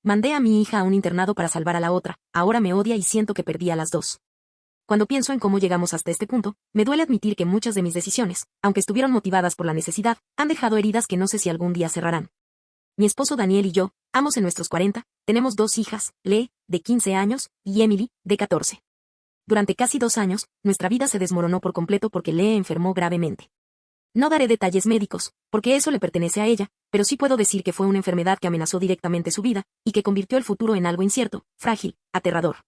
Mandé a mi hija a un internado para salvar a la otra, ahora me odia y siento que perdí a las dos. Cuando pienso en cómo llegamos hasta este punto, me duele admitir que muchas de mis decisiones, aunque estuvieron motivadas por la necesidad, han dejado heridas que no sé si algún día cerrarán. Mi esposo Daniel y yo, ambos en nuestros 40, tenemos dos hijas, Lee, de 15 años, y Emily, de 14. Durante casi 2 años, nuestra vida se desmoronó por completo porque Lee enfermó gravemente. No daré detalles médicos, porque eso le pertenece a ella, pero sí puedo decir que fue una enfermedad que amenazó directamente su vida, y que convirtió el futuro en algo incierto, frágil, aterrador.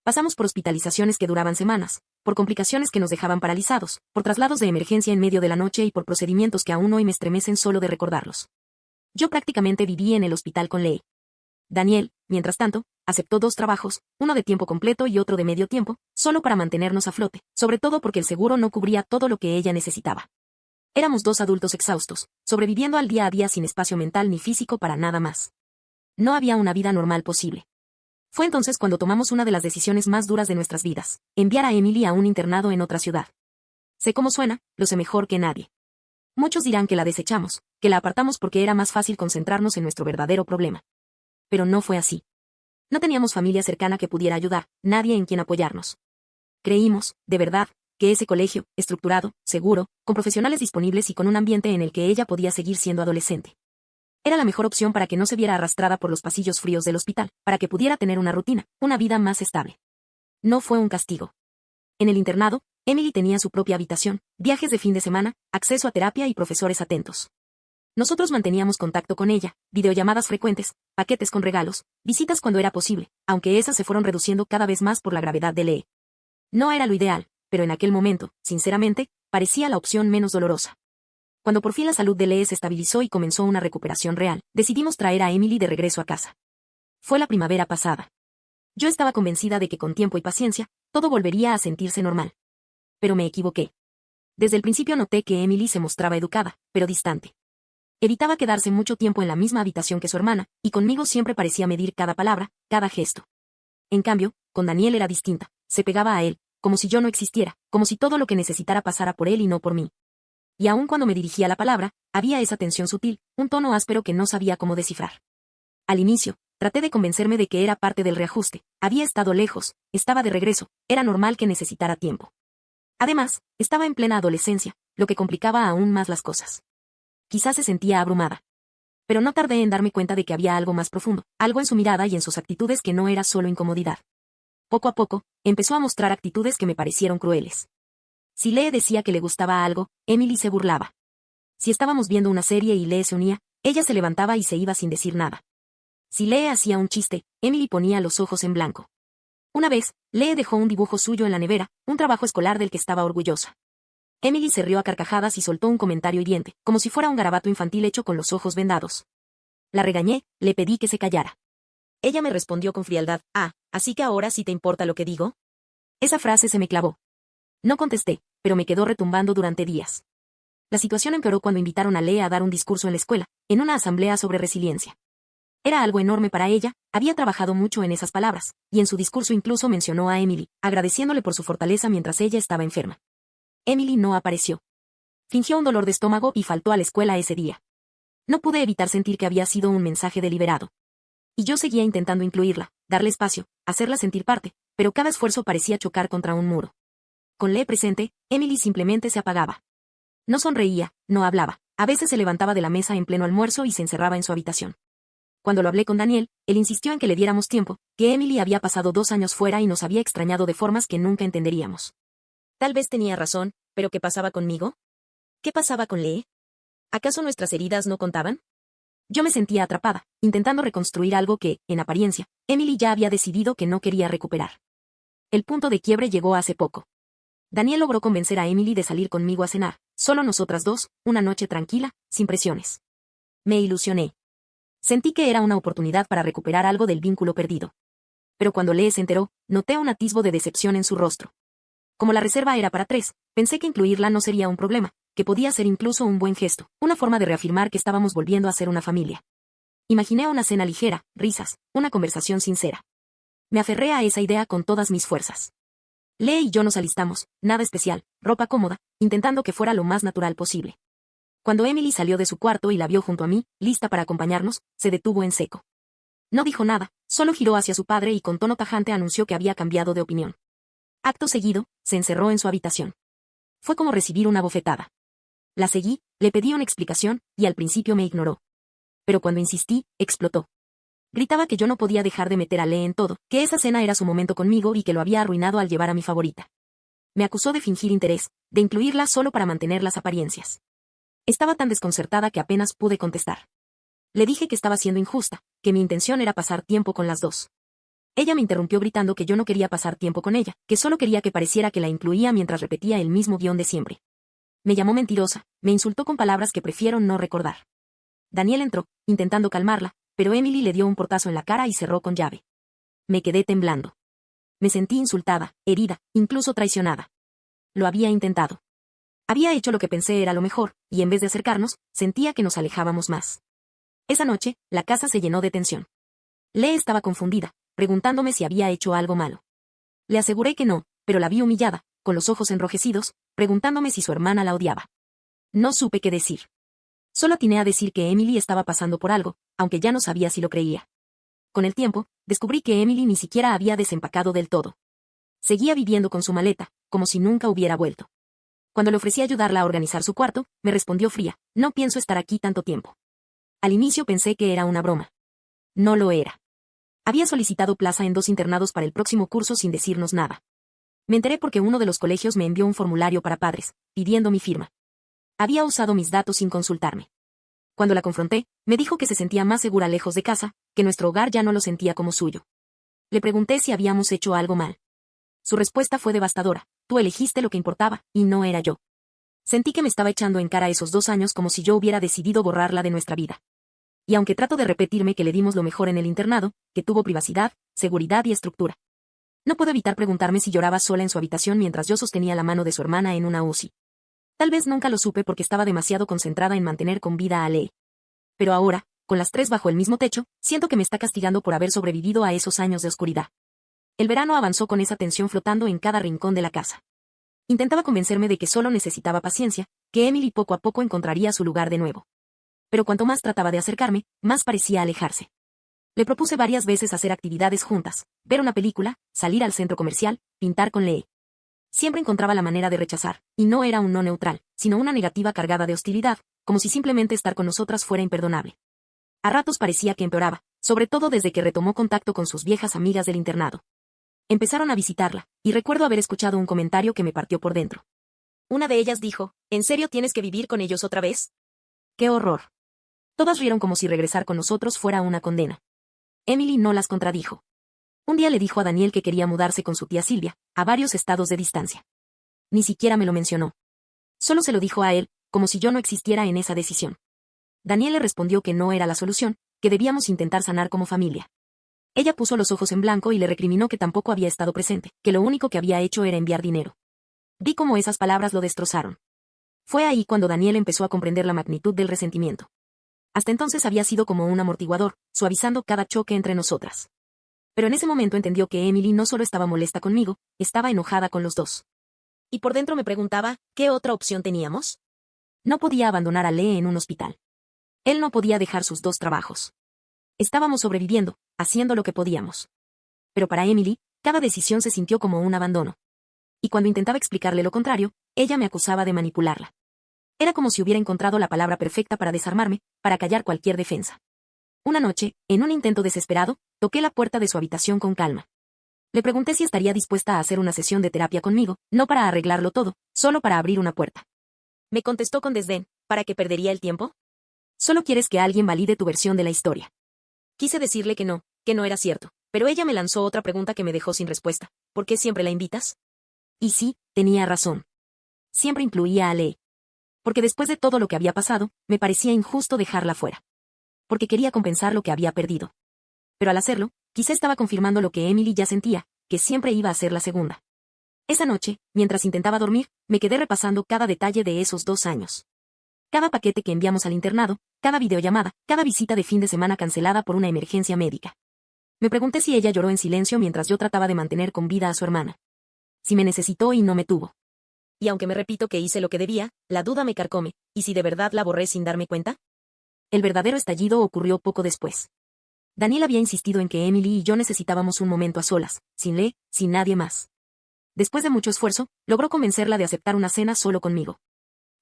Pasamos por hospitalizaciones que duraban semanas, por complicaciones que nos dejaban paralizados, por traslados de emergencia en medio de la noche y por procedimientos que aún hoy me estremecen solo de recordarlos. Yo prácticamente viví en el hospital con Lee. Daniel, mientras tanto, aceptó 2 trabajos, uno de tiempo completo y otro de medio tiempo, solo para mantenernos a flote, sobre todo porque el seguro no cubría todo lo que ella necesitaba. Éramos 2 adultos exhaustos, sobreviviendo al día a día sin espacio mental ni físico para nada más. No había una vida normal posible. Fue entonces cuando tomamos una de las decisiones más duras de nuestras vidas, enviar a Emily a un internado en otra ciudad. Sé cómo suena, lo sé mejor que nadie. Muchos dirán que la desechamos, que la apartamos porque era más fácil concentrarnos en nuestro verdadero problema. Pero no fue así. No teníamos familia cercana que pudiera ayudar, nadie en quien apoyarnos. Creímos, de verdad, que ese colegio, estructurado, seguro, con profesionales disponibles y con un ambiente en el que ella podía seguir siendo adolescente, era la mejor opción para que no se viera arrastrada por los pasillos fríos del hospital, para que pudiera tener una rutina, una vida más estable. No fue un castigo. En el internado, Emily tenía su propia habitación, viajes de fin de semana, acceso a terapia y profesores atentos. Nosotros manteníamos contacto con ella, videollamadas frecuentes, paquetes con regalos, visitas cuando era posible, aunque esas se fueron reduciendo cada vez más por la gravedad de Lee. No era lo ideal, pero en aquel momento, sinceramente, parecía la opción menos dolorosa. Cuando por fin la salud de Lee se estabilizó y comenzó una recuperación real, decidimos traer a Emily de regreso a casa. Fue la primavera pasada. Yo estaba convencida de que con tiempo y paciencia, todo volvería a sentirse normal. Pero me equivoqué. Desde el principio noté que Emily se mostraba educada, pero distante. Evitaba quedarse mucho tiempo en la misma habitación que su hermana, y conmigo siempre parecía medir cada palabra, cada gesto. En cambio, con Daniel era distinta, se pegaba a él, como si yo no existiera, como si todo lo que necesitara pasara por él y no por mí. Y aun cuando me dirigía la palabra, había esa tensión sutil, un tono áspero que no sabía cómo descifrar. Al inicio, traté de convencerme de que era parte del reajuste, había estado lejos, estaba de regreso, era normal que necesitara tiempo. Además, estaba en plena adolescencia, lo que complicaba aún más las cosas. Quizás se sentía abrumada. Pero no tardé en darme cuenta de que había algo más profundo, algo en su mirada y en sus actitudes que no era solo incomodidad. Poco a poco, empezó a mostrar actitudes que me parecieron crueles. Si Lee decía que le gustaba algo, Emily se burlaba. Si estábamos viendo una serie y Lee se unía, ella se levantaba y se iba sin decir nada. Si Lee hacía un chiste, Emily ponía los ojos en blanco. Una vez, Lee dejó un dibujo suyo en la nevera, un trabajo escolar del que estaba orgullosa. Emily se rió a carcajadas y soltó un comentario hiriente, como si fuera un garabato infantil hecho con los ojos vendados. La regañé, le pedí que se callara. Ella me respondió con frialdad, ¿así que ahora sí te importa lo que digo? Esa frase se me clavó. No contesté, pero me quedó retumbando durante días. La situación empeoró cuando invitaron a Lee a dar un discurso en la escuela, en una asamblea sobre resiliencia. Era algo enorme para ella, había trabajado mucho en esas palabras, y en su discurso incluso mencionó a Emily, agradeciéndole por su fortaleza mientras ella estaba enferma. Emily no apareció. Fingió un dolor de estómago y faltó a la escuela ese día. No pude evitar sentir que había sido un mensaje deliberado. Y yo seguía intentando incluirla, darle espacio, hacerla sentir parte, pero cada esfuerzo parecía chocar contra un muro. Con Lee presente, Emily simplemente se apagaba. No sonreía, no hablaba, a veces se levantaba de la mesa en pleno almuerzo y se encerraba en su habitación. Cuando lo hablé con Daniel, él insistió en que le diéramos tiempo, que Emily había pasado 2 años fuera y nos había extrañado de formas que nunca entenderíamos. Tal vez tenía razón, pero ¿qué pasaba conmigo? ¿Qué pasaba con Lee? ¿Acaso nuestras heridas no contaban? Yo me sentía atrapada, intentando reconstruir algo que, en apariencia, Emily ya había decidido que no quería recuperar. El punto de quiebre llegó hace poco. Daniel logró convencer a Emily de salir conmigo a cenar, solo nosotras dos, una noche tranquila, sin presiones. Me ilusioné. Sentí que era una oportunidad para recuperar algo del vínculo perdido. Pero cuando Lee se enteró, noté un atisbo de decepción en su rostro. Como la reserva era para 3, pensé que incluirla no sería un problema, que podía ser incluso un buen gesto, una forma de reafirmar que estábamos volviendo a ser una familia. Imaginé una cena ligera, risas, una conversación sincera. Me aferré a esa idea con todas mis fuerzas. Lee y yo nos alistamos, nada especial, ropa cómoda, intentando que fuera lo más natural posible. Cuando Emily salió de su cuarto y la vio junto a mí, lista para acompañarnos, se detuvo en seco. No dijo nada, solo giró hacia su padre y con tono tajante anunció que había cambiado de opinión. Acto seguido, se encerró en su habitación. Fue como recibir una bofetada. La seguí, le pedí una explicación, y al principio me ignoró. Pero cuando insistí, explotó. Gritaba que yo no podía dejar de meter a Lee en todo, que esa cena era su momento conmigo y que lo había arruinado al llevar a mi favorita. Me acusó de fingir interés, de incluirla solo para mantener las apariencias. Estaba tan desconcertada que apenas pude contestar. Le dije que estaba siendo injusta, que mi intención era pasar tiempo con las dos. Ella me interrumpió gritando que yo no quería pasar tiempo con ella, que solo quería que pareciera que la incluía mientras repetía el mismo guión de siempre. Me llamó mentirosa, me insultó con palabras que prefiero no recordar. Daniel entró, intentando calmarla, pero Emily le dio un portazo en la cara y cerró con llave. Me quedé temblando. Me sentí insultada, herida, incluso traicionada. Lo había intentado. Había hecho lo que pensé era lo mejor, y en vez de acercarnos, sentía que nos alejábamos más. Esa noche, la casa se llenó de tensión. Lee estaba confundida, preguntándome si había hecho algo malo. Le aseguré que no, pero la vi humillada, con los ojos enrojecidos, preguntándome si su hermana la odiaba. No supe qué decir. Solo atiné a decir que Emily estaba pasando por algo, aunque ya no sabía si lo creía. Con el tiempo, descubrí que Emily ni siquiera había desempacado del todo. Seguía viviendo con su maleta, como si nunca hubiera vuelto. Cuando le ofrecí ayudarla a organizar su cuarto, me respondió fría, no pienso estar aquí tanto tiempo. Al inicio pensé que era una broma. No lo era. Había solicitado plaza en 2 internados para el próximo curso sin decirnos nada. Me enteré porque uno de los colegios me envió un formulario para padres, pidiendo mi firma. Había usado mis datos sin consultarme. Cuando la confronté, me dijo que se sentía más segura lejos de casa, que nuestro hogar ya no lo sentía como suyo. Le pregunté si habíamos hecho algo mal. Su respuesta fue devastadora, tú elegiste lo que importaba, y no era yo. Sentí que me estaba echando en cara esos 2 años como si yo hubiera decidido borrarla de nuestra vida. Y aunque trato de repetirme que le dimos lo mejor en el internado, que tuvo privacidad, seguridad y estructura. No puedo evitar preguntarme si lloraba sola en su habitación mientras yo sostenía la mano de su hermana en una UCI. Tal vez nunca lo supe porque estaba demasiado concentrada en mantener con vida a Lee. Pero ahora, con las 3 bajo el mismo techo, siento que me está castigando por haber sobrevivido a esos años de oscuridad. El verano avanzó con esa tensión flotando en cada rincón de la casa. Intentaba convencerme de que solo necesitaba paciencia, que Emily poco a poco encontraría su lugar de nuevo. Pero cuanto más trataba de acercarme, más parecía alejarse. Le propuse varias veces hacer actividades juntas, ver una película, salir al centro comercial, pintar con Lee. Siempre encontraba la manera de rechazar, y no era un no neutral, sino una negativa cargada de hostilidad, como si simplemente estar con nosotras fuera imperdonable. A ratos parecía que empeoraba, sobre todo desde que retomó contacto con sus viejas amigas del internado. Empezaron a visitarla, y recuerdo haber escuchado un comentario que me partió por dentro. Una de ellas dijo, ¿en serio tienes que vivir con ellos otra vez? ¡Qué horror! Todas rieron como si regresar con nosotros fuera una condena. Emily no las contradijo. Un día le dijo a Daniel que quería mudarse con su tía Silvia, a varios estados de distancia. Ni siquiera me lo mencionó. Solo se lo dijo a él, como si yo no existiera en esa decisión. Daniel le respondió que no era la solución, que debíamos intentar sanar como familia. Ella puso los ojos en blanco y le recriminó que tampoco había estado presente, que lo único que había hecho era enviar dinero. Vi cómo esas palabras lo destrozaron. Fue ahí cuando Daniel empezó a comprender la magnitud del resentimiento. Hasta entonces había sido como un amortiguador, suavizando cada choque entre nosotras. Pero en ese momento entendió que Emily no solo estaba molesta conmigo, estaba enojada con los dos. Y por dentro me preguntaba, ¿qué otra opción teníamos? No podía abandonar a Lee en un hospital. Él no podía dejar sus 2 trabajos. Estábamos sobreviviendo, haciendo lo que podíamos. Pero para Emily, cada decisión se sintió como un abandono. Y cuando intentaba explicarle lo contrario, ella me acusaba de manipularla. Era como si hubiera encontrado la palabra perfecta para desarmarme, para callar cualquier defensa. Una noche, en un intento desesperado, toqué la puerta de su habitación con calma. Le pregunté si estaría dispuesta a hacer una sesión de terapia conmigo, no para arreglarlo todo, solo para abrir una puerta. Me contestó con desdén, ¿para qué perdería el tiempo? Solo quieres que alguien valide tu versión de la historia. Quise decirle que no era cierto, pero ella me lanzó otra pregunta que me dejó sin respuesta. ¿Por qué siempre la invitas? Y sí, tenía razón. Siempre incluía a Lee. Porque después de todo lo que había pasado, me parecía injusto dejarla fuera. Porque quería compensar lo que había perdido. Pero al hacerlo, quizá estaba confirmando lo que Emily ya sentía, que siempre iba a ser la segunda. Esa noche, mientras intentaba dormir, me quedé repasando cada detalle de esos 2 años. Cada paquete que enviamos al internado, cada videollamada, cada visita de fin de semana cancelada por una emergencia médica. Me pregunté si ella lloró en silencio mientras yo trataba de mantener con vida a su hermana. Si me necesitó y no me tuvo. Y aunque me repito que hice lo que debía, la duda me carcome, ¿y si de verdad la borré sin darme cuenta? El verdadero estallido ocurrió poco después. Daniel había insistido en que Emily y yo necesitábamos un momento a solas, sin Lee, sin nadie más. Después de mucho esfuerzo, logró convencerla de aceptar una cena solo conmigo.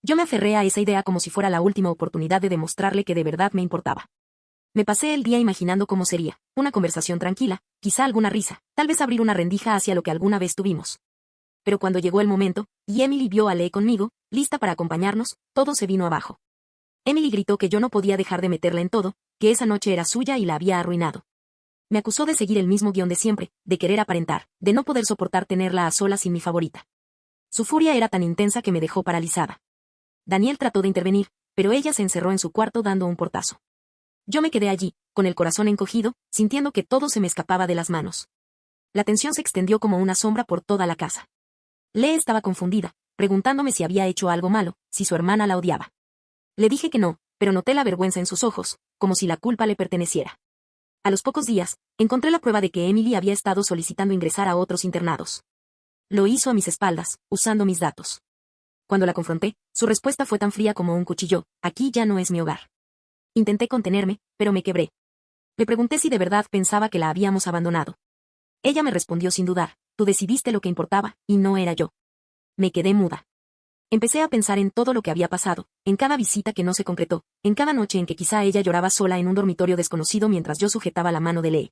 Yo me aferré a esa idea como si fuera la última oportunidad de demostrarle que de verdad me importaba. Me pasé el día imaginando cómo sería, una conversación tranquila, quizá alguna risa, tal vez abrir una rendija hacia lo que alguna vez tuvimos. Pero cuando llegó el momento, y Emily vio a Lee conmigo, lista para acompañarnos, todo se vino abajo. Emily gritó que yo no podía dejar de meterla en todo, que esa noche era suya y la había arruinado. Me acusó de seguir el mismo guión de siempre, de querer aparentar, de no poder soportar tenerla a solas sin mi favorita. Su furia era tan intensa que me dejó paralizada. Daniel trató de intervenir, pero ella se encerró en su cuarto dando un portazo. Yo me quedé allí, con el corazón encogido, sintiendo que todo se me escapaba de las manos. La tensión se extendió como una sombra por toda la casa. Lee estaba confundida, preguntándome si había hecho algo malo, si su hermana la odiaba. Le dije que no, pero noté la vergüenza en sus ojos, como si la culpa le perteneciera. A los pocos días, encontré la prueba de que Emily había estado solicitando ingresar a otros internados. Lo hizo a mis espaldas, usando mis datos. Cuando la confronté, su respuesta fue tan fría como un cuchillo: aquí ya no es mi hogar. Intenté contenerme, pero me quebré. Le pregunté si de verdad pensaba que la habíamos abandonado. Ella me respondió sin dudar: tú decidiste lo que importaba, y no era yo. Me quedé muda. Empecé a pensar en todo lo que había pasado, en cada visita que no se concretó, en cada noche en que quizá ella lloraba sola en un dormitorio desconocido mientras yo sujetaba la mano de Lee.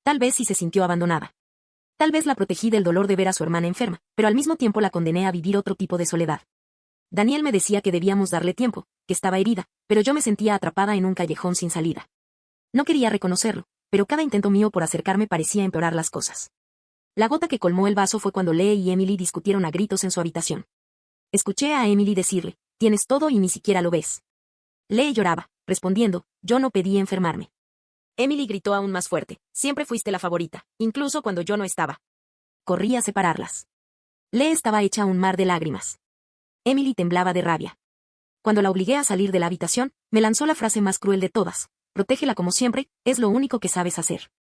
Tal vez sí se sintió abandonada. Tal vez la protegí del dolor de ver a su hermana enferma, pero al mismo tiempo la condené a vivir otro tipo de soledad. Daniel me decía que debíamos darle tiempo, que estaba herida, pero yo me sentía atrapada en un callejón sin salida. No quería reconocerlo, pero cada intento mío por acercarme parecía empeorar las cosas. La gota que colmó el vaso fue cuando Lee y Emily discutieron a gritos en su habitación. Escuché a Emily decirle: tienes todo y ni siquiera lo ves. Lee lloraba, respondiendo: yo no pedí enfermarme. Emily gritó aún más fuerte: siempre fuiste la favorita, incluso cuando yo no estaba. Corrí a separarlas. Lee estaba hecha un mar de lágrimas. Emily temblaba de rabia. Cuando la obligué a salir de la habitación, me lanzó la frase más cruel de todas: protégela como siempre, es lo único que sabes hacer.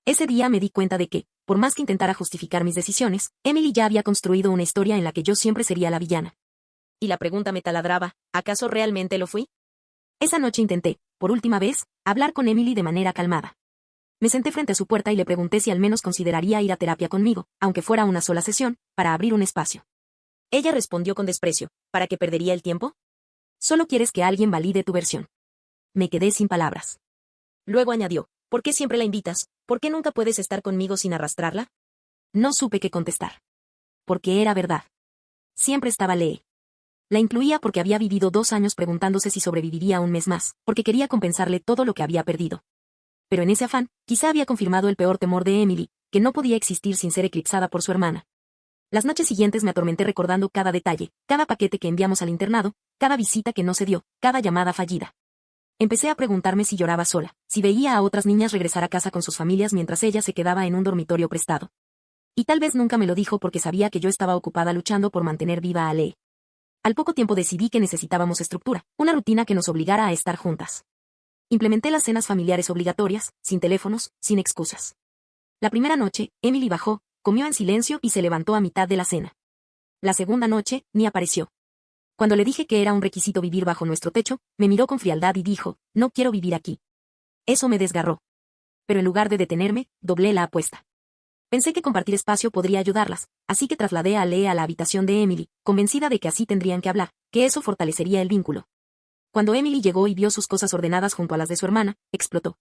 Ese día me di cuenta de que, por más que intentara justificar mis decisiones, Emily ya había construido una historia en la que yo siempre sería la villana. Y la pregunta me taladraba: ¿acaso realmente lo fui? Esa noche intenté, por última vez, hablar con Emily de manera calmada. Me senté frente a su puerta y le pregunté si al menos consideraría ir a terapia conmigo, aunque fuera una sola sesión, para abrir un espacio. Ella respondió con desprecio: ¿para qué perdería el tiempo? Solo quieres que alguien valide tu versión. Me quedé sin palabras. Luego añadió: ¿por qué siempre la invitas? ¿Por qué nunca puedes estar conmigo sin arrastrarla? No supe qué contestar. Porque era verdad. Siempre estaba Lee. La incluía porque había vivido 2 años preguntándose si sobreviviría un mes más, porque quería compensarle todo lo que había perdido. Pero en ese afán, quizá había confirmado el peor temor de Emily, que no podía existir sin ser eclipsada por su hermana. Las noches siguientes me atormenté recordando cada detalle, cada paquete que enviamos al internado, cada visita que no se dio, cada llamada fallida. Empecé a preguntarme si lloraba sola, si veía a otras niñas regresar a casa con sus familias mientras ella se quedaba en un dormitorio prestado. Y tal vez nunca me lo dijo porque sabía que yo estaba ocupada luchando por mantener viva a Lee. Al poco tiempo decidí que necesitábamos estructura, una rutina que nos obligara a estar juntas. Implementé las cenas familiares obligatorias, sin teléfonos, sin excusas. La primera noche, Emily bajó, comió en silencio y se levantó a mitad de la cena. La segunda noche, ni apareció. Cuando le dije que era un requisito vivir bajo nuestro techo, me miró con frialdad y dijo: no quiero vivir aquí. Eso me desgarró. Pero en lugar de detenerme, doblé la apuesta. Pensé que compartir espacio podría ayudarlas, así que trasladé a Lee a la habitación de Emily, convencida de que así tendrían que hablar, que eso fortalecería el vínculo. Cuando Emily llegó y vio sus cosas ordenadas junto a las de su hermana, explotó.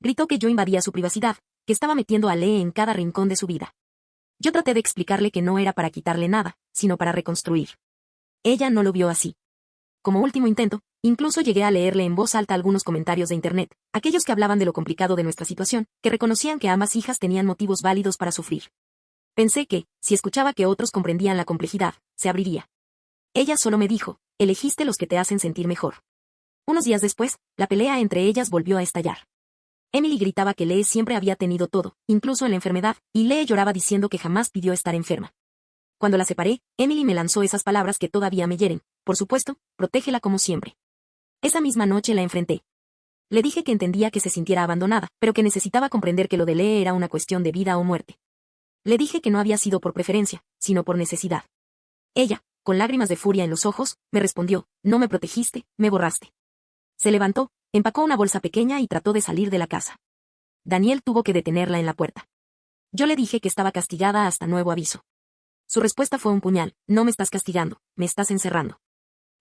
Gritó que yo invadía su privacidad, que estaba metiendo a Lee en cada rincón de su vida. Yo traté de explicarle que no era para quitarle nada, sino para reconstruir. Ella no lo vio así. Como último intento, incluso llegué a leerle en voz alta algunos comentarios de internet, aquellos que hablaban de lo complicado de nuestra situación, que reconocían que ambas hijas tenían motivos válidos para sufrir. Pensé que, si escuchaba que otros comprendían la complejidad, se abriría. Ella solo me dijo: elegiste los que te hacen sentir mejor. Unos días después, la pelea entre ellas volvió a estallar. Emily gritaba que Lee siempre había tenido todo, incluso en la enfermedad, y Lee lloraba diciendo que jamás pidió estar enferma. Cuando la separé, Emily me lanzó esas palabras que todavía me hieren: por supuesto, protégela como siempre. Esa misma noche la enfrenté. Le dije que entendía que se sintiera abandonada, pero que necesitaba comprender que lo de Lee era una cuestión de vida o muerte. Le dije que no había sido por preferencia, sino por necesidad. Ella, con lágrimas de furia en los ojos, me respondió: no me protegiste, me borraste. Se levantó, empacó una bolsa pequeña y trató de salir de la casa. Daniel tuvo que detenerla en la puerta. Yo le dije que estaba castigada hasta nuevo aviso. Su respuesta fue un puñal: no me estás castigando, me estás encerrando.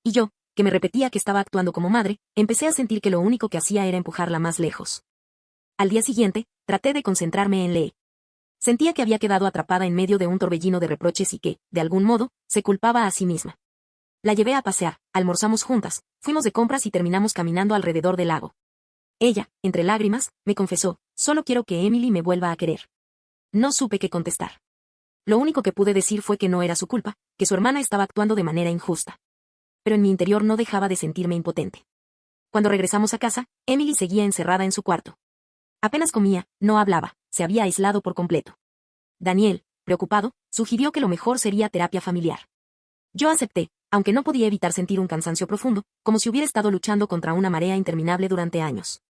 Y yo, que me repetía que estaba actuando como madre, empecé a sentir que lo único que hacía era empujarla más lejos. Al día siguiente, traté de concentrarme en Lee. Sentía que había quedado atrapada en medio de un torbellino de reproches y que, de algún modo, se culpaba a sí misma. La llevé a pasear, almorzamos juntas, fuimos de compras y terminamos caminando alrededor del lago. Ella, entre lágrimas, me confesó: solo quiero que Emily me vuelva a querer. No supe qué contestar. Lo único que pude decir fue que no era su culpa, que su hermana estaba actuando de manera injusta. Pero en mi interior no dejaba de sentirme impotente. Cuando regresamos a casa, Emily seguía encerrada en su cuarto. Apenas comía, no hablaba, se había aislado por completo. Daniel, preocupado, sugirió que lo mejor sería terapia familiar. Yo acepté, aunque no podía evitar sentir un cansancio profundo, como si hubiera estado luchando contra una marea interminable durante años.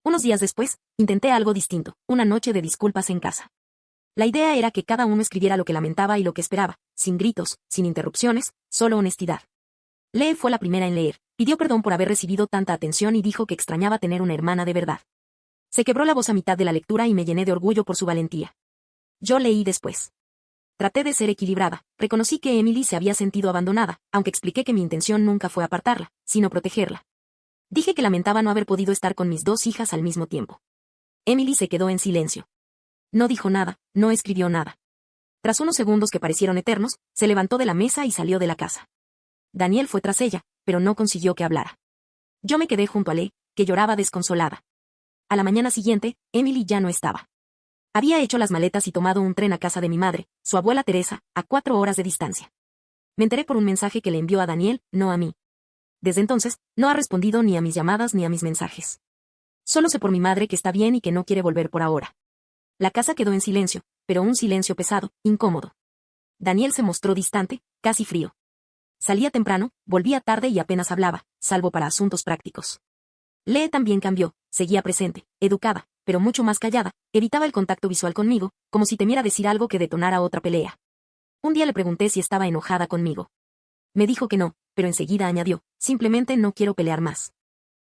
Unos días después, intenté algo distinto, una noche de disculpas en casa. La idea era que cada uno escribiera lo que lamentaba y lo que esperaba, sin gritos, sin interrupciones, solo honestidad. Lee fue la primera en leer, pidió perdón por haber recibido tanta atención y dijo que extrañaba tener una hermana de verdad. Se quebró la voz a mitad de la lectura y me llené de orgullo por su valentía. Yo leí después. Traté de ser equilibrada, reconocí que Emily se había sentido abandonada, aunque expliqué que mi intención nunca fue apartarla, sino protegerla. Dije que lamentaba no haber podido estar con mis dos hijas al mismo tiempo. Emily se quedó en silencio. No dijo nada, no escribió nada. Tras unos segundos que parecieron eternos, se levantó de la mesa y salió de la casa. Daniel fue tras ella, pero no consiguió que hablara. Yo me quedé junto a Lee, que lloraba desconsolada. A la mañana siguiente, Emily ya no estaba. Había hecho las maletas y tomado un tren a casa de mi madre, su abuela Teresa, a 4 horas de distancia. Me enteré por un mensaje que le envió a Daniel, no a mí. Desde entonces, no ha respondido ni a mis llamadas ni a mis mensajes. Solo sé por mi madre que está bien y que no quiere volver por ahora. La casa quedó en silencio, pero un silencio pesado, incómodo. Daniel se mostró distante, casi frío. Salía temprano, volvía tarde y apenas hablaba, salvo para asuntos prácticos. Lee también cambió, seguía presente, educada, pero mucho más callada, evitaba el contacto visual conmigo, como si temiera decir algo que detonara otra pelea. Un día le pregunté si estaba enojada conmigo. Me dijo que no, pero enseguida añadió: simplemente no quiero pelear más.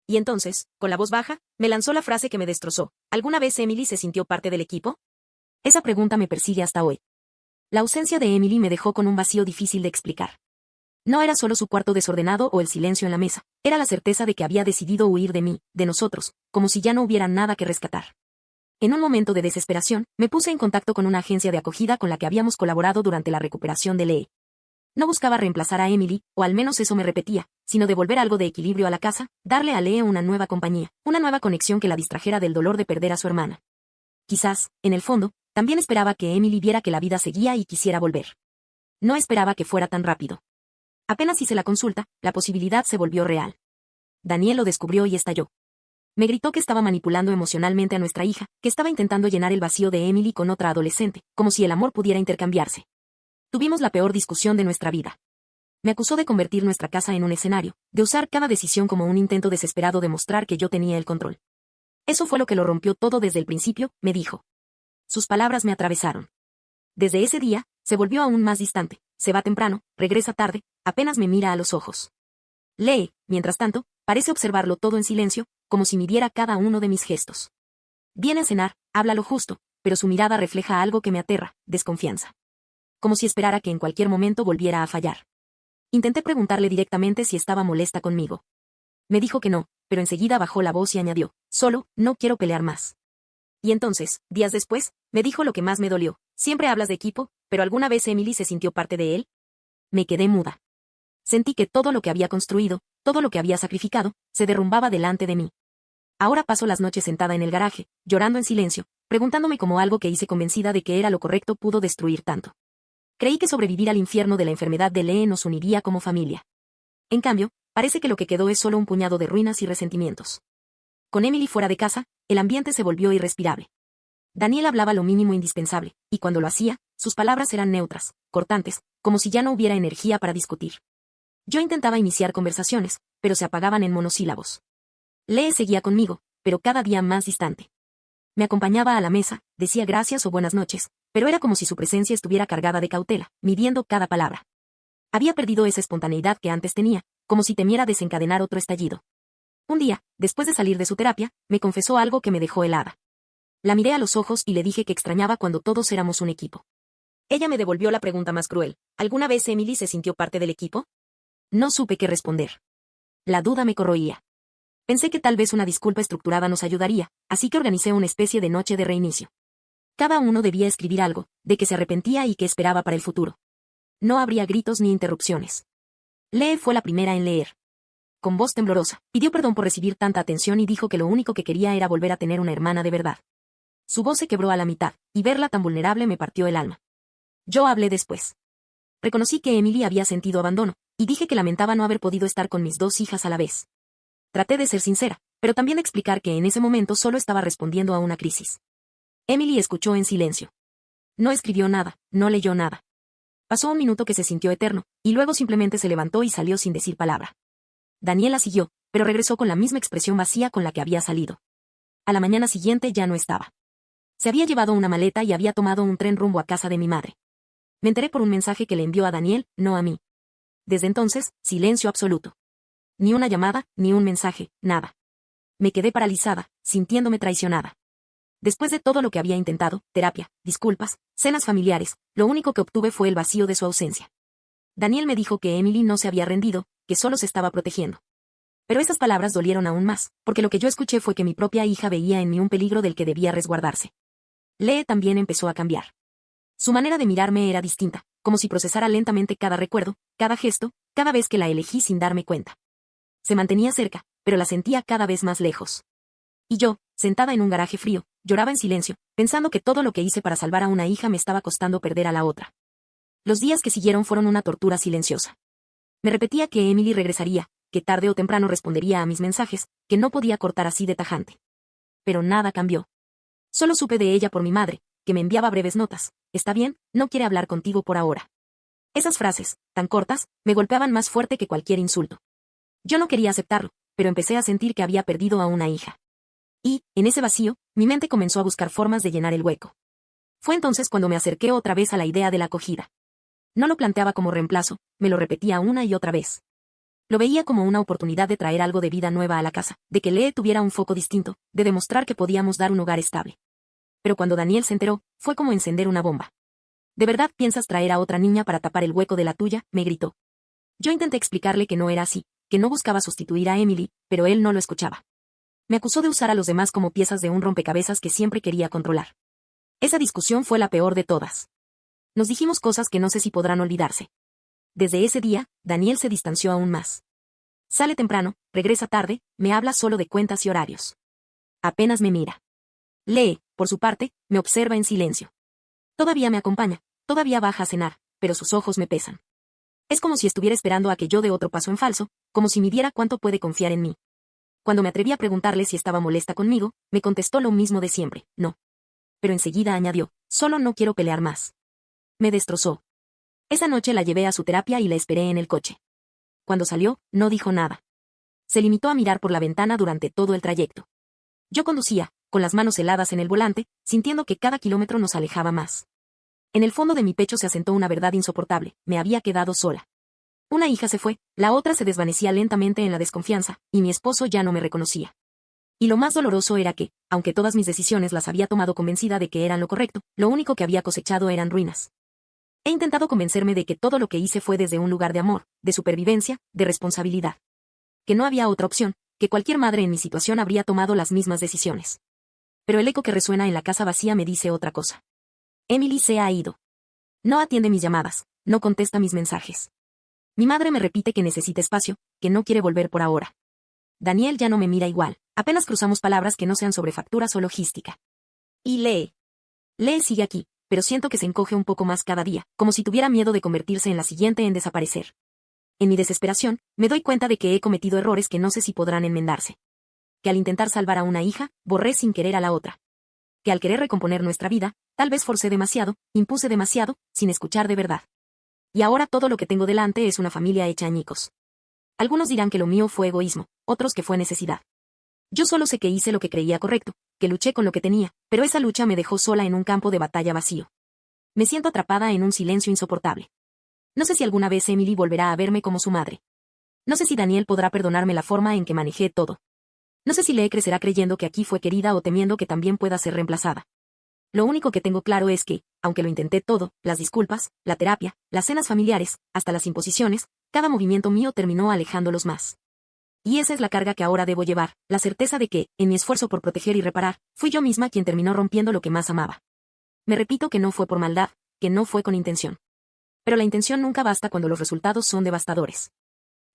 Y entonces, con la voz baja, me lanzó la frase que me destrozó: ¿alguna vez Emily se sintió parte del equipo? Esa pregunta me persigue hasta hoy. La ausencia de Emily me dejó con un vacío difícil de explicar. No era solo su cuarto desordenado o el silencio en la mesa, era la certeza de que había decidido huir de mí, de nosotros, como si ya no hubiera nada que rescatar. En un momento de desesperación, me puse en contacto con una agencia de acogida con la que habíamos colaborado durante la recuperación de Lee. No buscaba reemplazar a Emily, o al menos eso me repetía, sino devolver algo de equilibrio a la casa, darle a Lee una nueva compañía, una nueva conexión que la distrajera del dolor de perder a su hermana. Quizás, en el fondo, también esperaba que Emily viera que la vida seguía y quisiera volver. No esperaba que fuera tan rápido. Apenas hice la consulta, la posibilidad se volvió real. Daniel lo descubrió y estalló. Me gritó que estaba manipulando emocionalmente a nuestra hija, que estaba intentando llenar el vacío de Emily con otra adolescente, como si el amor pudiera intercambiarse. Tuvimos la peor discusión de nuestra vida. Me acusó de convertir nuestra casa en un escenario, de usar cada decisión como un intento desesperado de mostrar que yo tenía el control. Eso fue lo que lo rompió todo desde el principio, me dijo. Sus palabras me atravesaron. Desde ese día, se volvió aún más distante, se va temprano, regresa tarde, apenas me mira a los ojos. Lee, mientras tanto, parece observarlo todo en silencio, como si midiera cada uno de mis gestos. Viene a cenar, habla lo justo, pero su mirada refleja algo que me aterra, desconfianza. Como si esperara que en cualquier momento volviera a fallar. Intenté preguntarle directamente si estaba molesta conmigo. Me dijo que no, pero enseguida bajó la voz y añadió: solo, no quiero pelear más. Y entonces, días después, me dijo lo que más me dolió: siempre hablas de equipo, pero ¿alguna vez Emily se sintió parte de él? Me quedé muda. Sentí que todo lo que había construido, todo lo que había sacrificado, se derrumbaba delante de mí. Ahora paso las noches sentada en el garaje, llorando en silencio, preguntándome cómo algo que hice convencida de que era lo correcto pudo destruir tanto. Creí que sobrevivir al infierno de la enfermedad de Lee nos uniría como familia. En cambio, parece que lo que quedó es solo un puñado de ruinas y resentimientos. Con Emily fuera de casa, el ambiente se volvió irrespirable. Daniel hablaba lo mínimo indispensable, y cuando lo hacía, sus palabras eran neutras, cortantes, como si ya no hubiera energía para discutir. Yo intentaba iniciar conversaciones, pero se apagaban en monosílabos. Lee seguía conmigo, pero cada día más distante. Me acompañaba a la mesa, decía gracias o buenas noches, pero era como si su presencia estuviera cargada de cautela, midiendo cada palabra. Había perdido esa espontaneidad que antes tenía, como si temiera desencadenar otro estallido. Un día, después de salir de su terapia, me confesó algo que me dejó helada. La miré a los ojos y le dije que extrañaba cuando todos éramos un equipo. Ella me devolvió la pregunta más cruel. ¿Alguna vez Emily se sintió parte del equipo? No supe qué responder. La duda me corroía. Pensé que tal vez una disculpa estructurada nos ayudaría, así que organicé una especie de noche de reinicio. Cada uno debía escribir algo, de que se arrepentía y que esperaba para el futuro. No habría gritos ni interrupciones. Lee fue la primera en leer. Con voz temblorosa, pidió perdón por recibir tanta atención y dijo que lo único que quería era volver a tener una hermana de verdad. Su voz se quebró a la mitad, y verla tan vulnerable me partió el alma. Yo hablé después. Reconocí que Emily había sentido abandono, y dije que lamentaba no haber podido estar con mis dos hijas a la vez. Traté de ser sincera, pero también explicar que en ese momento solo estaba respondiendo a una crisis. Emily escuchó en silencio. No escribió nada, no leyó nada. Pasó un minuto que se sintió eterno, y luego simplemente se levantó y salió sin decir palabra. Daniela siguió, pero regresó con la misma expresión vacía con la que había salido. A la mañana siguiente ya no estaba. Se había llevado una maleta y había tomado un tren rumbo a casa de mi madre. Me enteré por un mensaje que le envió a Daniel, no a mí. Desde entonces, silencio absoluto. Ni una llamada, ni un mensaje, nada. Me quedé paralizada, sintiéndome traicionada. Después de todo lo que había intentado, terapia, disculpas, cenas familiares, lo único que obtuve fue el vacío de su ausencia. Daniel me dijo que Emily no se había rendido, que solo se estaba protegiendo. Pero esas palabras dolieron aún más, porque lo que yo escuché fue que mi propia hija veía en mí un peligro del que debía resguardarse. Lee también empezó a cambiar. Su manera de mirarme era distinta, como si procesara lentamente cada recuerdo, cada gesto, cada vez que la elegí sin darme cuenta. Se mantenía cerca, pero la sentía cada vez más lejos. Y yo, sentada en un garaje frío, lloraba en silencio, pensando que todo lo que hice para salvar a una hija me estaba costando perder a la otra. Los días que siguieron fueron una tortura silenciosa. Me repetía que Emily regresaría, que tarde o temprano respondería a mis mensajes, que no podía cortar así de tajante. Pero nada cambió. Solo supe de ella por mi madre, que me enviaba breves notas. Está bien, no quiere hablar contigo por ahora. Esas frases, tan cortas, me golpeaban más fuerte que cualquier insulto. Yo no quería aceptarlo, pero empecé a sentir que había perdido a una hija. Y, en ese vacío, mi mente comenzó a buscar formas de llenar el hueco. Fue entonces cuando me acerqué otra vez a la idea de la acogida. No lo planteaba como reemplazo, me lo repetía una y otra vez. Lo veía como una oportunidad de traer algo de vida nueva a la casa, de que Lee tuviera un foco distinto, de demostrar que podíamos dar un hogar estable. Pero cuando Daniel se enteró, fue como encender una bomba. ¿De verdad piensas traer a otra niña para tapar el hueco de la tuya?, me gritó. Yo intenté explicarle que no era así, que no buscaba sustituir a Emily, pero él no lo escuchaba. Me acusó de usar a los demás como piezas de un rompecabezas que siempre quería controlar. Esa discusión fue la peor de todas. Nos dijimos cosas que no sé si podrán olvidarse. Desde ese día, Daniel se distanció aún más. Sale temprano, regresa tarde, me habla solo de cuentas y horarios. Apenas me mira. Lee, por su parte, me observa en silencio. Todavía me acompaña, todavía baja a cenar, pero sus ojos me pesan. Es como si estuviera esperando a que yo dé otro paso en falso, como si midiera cuánto puede confiar en mí. Cuando me atreví a preguntarle si estaba molesta conmigo, me contestó lo mismo de siempre, no. Pero enseguida añadió, solo no quiero pelear más. Me destrozó. Esa noche la llevé a su terapia y la esperé en el coche. Cuando salió, no dijo nada. Se limitó a mirar por la ventana durante todo el trayecto. Yo conducía, con las manos heladas en el volante, sintiendo que cada kilómetro nos alejaba más. En el fondo de mi pecho se asentó una verdad insoportable, me había quedado sola. Una hija se fue, la otra se desvanecía lentamente en la desconfianza, y mi esposo ya no me reconocía. Y lo más doloroso era que, aunque todas mis decisiones las había tomado convencida de que eran lo correcto, lo único que había cosechado eran ruinas. He intentado convencerme de que todo lo que hice fue desde un lugar de amor, de supervivencia, de responsabilidad. Que no había otra opción, que cualquier madre en mi situación habría tomado las mismas decisiones. Pero el eco que resuena en la casa vacía me dice otra cosa. Emily se ha ido. No atiende mis llamadas, no contesta mis mensajes. Mi madre me repite que necesita espacio, que no quiere volver por ahora. Daniel ya no me mira igual, apenas cruzamos palabras que no sean sobre facturas o logística. Y Lee. Lee sigue aquí, pero siento que se encoge un poco más cada día, como si tuviera miedo de convertirse en la siguiente en desaparecer. En mi desesperación, me doy cuenta de que he cometido errores que no sé si podrán enmendarse. Que al intentar salvar a una hija, borré sin querer a la otra. Que al querer recomponer nuestra vida, tal vez forcé demasiado, impuse demasiado, sin escuchar de verdad. Y ahora todo lo que tengo delante es una familia hecha añicos. Algunos dirán que lo mío fue egoísmo, otros que fue necesidad. Yo solo sé que hice lo que creía correcto, que luché con lo que tenía, pero esa lucha me dejó sola en un campo de batalla vacío. Me siento atrapada en un silencio insoportable. No sé si alguna vez Emily volverá a verme como su madre. No sé si Daniel podrá perdonarme la forma en que manejé todo. No sé si Lee crecerá creyendo que aquí fue querida o temiendo que también pueda ser reemplazada. Lo único que tengo claro es que, aunque lo intenté todo, las disculpas, la terapia, las cenas familiares, hasta las imposiciones, cada movimiento mío terminó alejándolos más. Y esa es la carga que ahora debo llevar, la certeza de que, en mi esfuerzo por proteger y reparar, fui yo misma quien terminó rompiendo lo que más amaba. Me repito que no fue por maldad, que no fue con intención. Pero la intención nunca basta cuando los resultados son devastadores.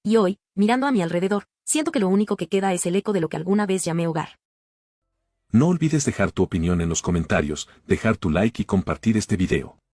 Y hoy, mirando a mi alrededor, siento que lo único que queda es el eco de lo que alguna vez llamé hogar. No olvides dejar tu opinión en los comentarios, dejar tu like y compartir este video.